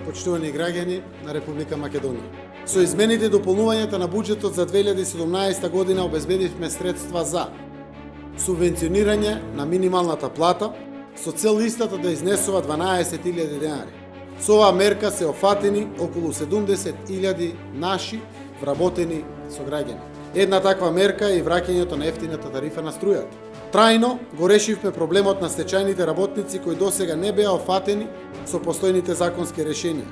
почитувани граѓани на Република Македонија. Со измените и дополнувањата на буџетот за 2017 година обезбедивме средства за субвенционирање на минималната плата со цел истата да изнесува 12.000 денари. Со оваа мерка се офатени околу 70.000 наши вработени сограѓани. Една таква мерка е и враќањето на ефтината тарифа на струјата. Трајно го решивме проблемот на стечајните работници кои досега не беа офатени со постојните законски решенија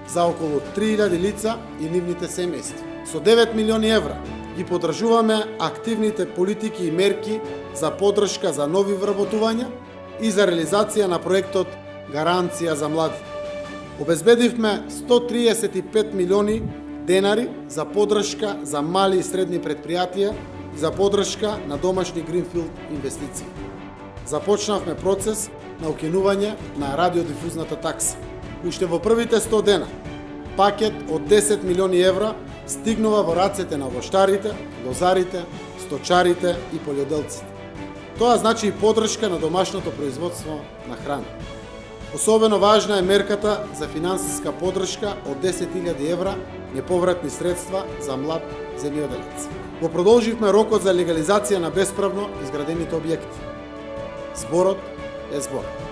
за околу 3.000 лица и нивните семејства. Со 9 милиони евра ги подржуваме активните политики и мерки за поддршка за нови вработувања и за реализација на проектот Гаранција за млади. Обезбедивме 135 милиони денари за поддршка за мали и средни предпријатија и за поддршка на домашни гринфилд инвестиции. Започнавме процес на укинување на радиодифузната такса. Уште во првите 100 дена, пакет од 10 милиони евра стигнува во рацете на воштарите, лозарите, сточарите и полјоделците. Тоа значи и поддршка на домашното производство на храна. Особено важна е мерката за финансиска поддршка од 10.000 евра неповратни средства за млад земјоделец. Го продолживме рокот за легализација на бесправно изградените објекти. Зборот е збор.